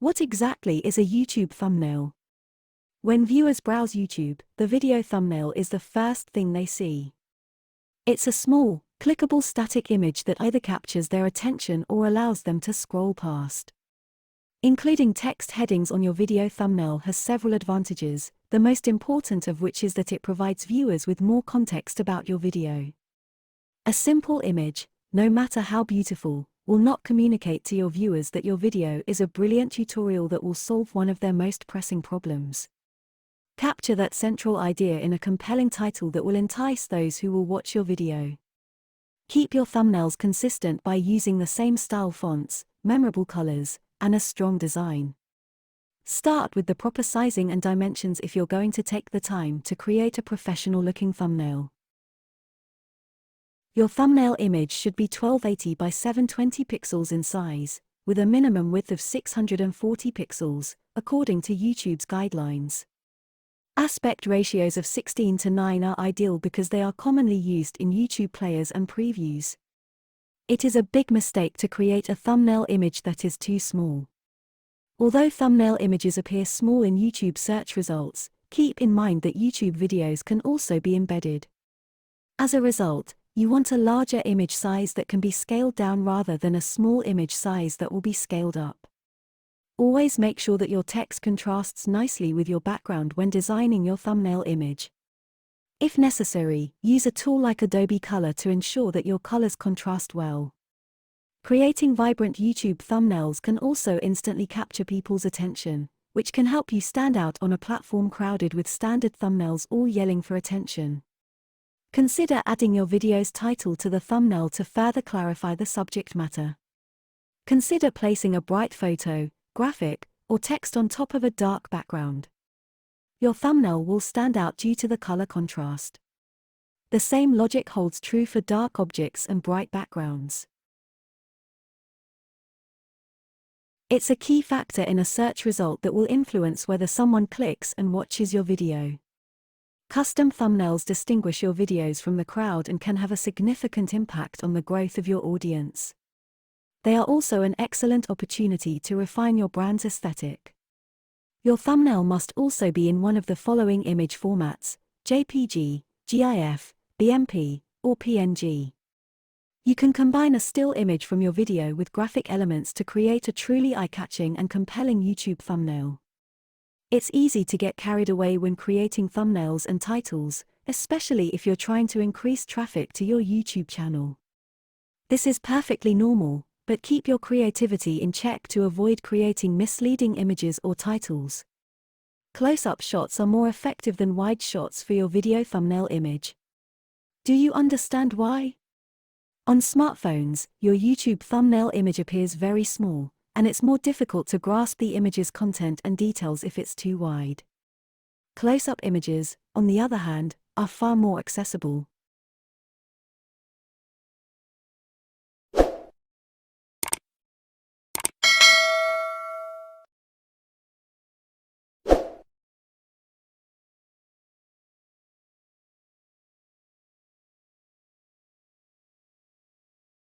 What exactly is a YouTube thumbnail? When viewers browse YouTube, the video thumbnail is the first thing they see. It's a small, clickable static image that either captures their attention or allows them to scroll past. Including text headings on your video thumbnail has several advantages, the most important of which is that it provides viewers with more context about your video. A simple image, no matter how beautiful, will not communicate to your viewers that your video is a brilliant tutorial that will solve one of their most pressing problems. Capture that central idea in a compelling title that will entice those who will watch your video. Keep your thumbnails consistent by using the same style fonts, memorable colors, and a strong design. Start with the proper sizing and dimensions if you're going to take the time to create a professional-looking thumbnail. Your thumbnail image should be 1280 by 720 pixels in size, with a minimum width of 640 pixels, according to YouTube's guidelines. Aspect ratios of 16:9 are ideal because they are commonly used in YouTube players and previews. It is a big mistake to create a thumbnail image that is too small. Although thumbnail images appear small in YouTube search results, keep in mind that YouTube videos can also be embedded. As a result, you want a larger image size that can be scaled down rather than a small image size that will be scaled up. Always make sure that your text contrasts nicely with your background when designing your thumbnail image. If necessary, use a tool like Adobe Color to ensure that your colors contrast well. Creating vibrant YouTube thumbnails can also instantly capture people's attention, which can help you stand out on a platform crowded with standard thumbnails all yelling for attention. Consider adding your video's title to the thumbnail to further clarify the subject matter. Consider placing a bright photo, graphic, or text on top of a dark background. Your thumbnail will stand out due to the color contrast. The same logic holds true for dark objects and bright backgrounds. It's a key factor in a search result that will influence whether someone clicks and watches your video. Custom thumbnails distinguish your videos from the crowd and can have a significant impact on the growth of your audience. They are also an excellent opportunity to refine your brand's aesthetic. Your thumbnail must also be in one of the following image formats: JPG, GIF, BMP, or PNG. You can combine a still image from your video with graphic elements to create a truly eye-catching and compelling YouTube thumbnail. It's easy to get carried away when creating thumbnails and titles, especially if you're trying to increase traffic to your YouTube channel. This is perfectly normal, but keep your creativity in check to avoid creating misleading images or titles. Close-up shots are more effective than wide shots for your video thumbnail image. Do you understand why? On smartphones, your YouTube thumbnail image appears very small, and it's more difficult to grasp the image's content and details if it's too wide. Close-up images, on the other hand, are far more accessible.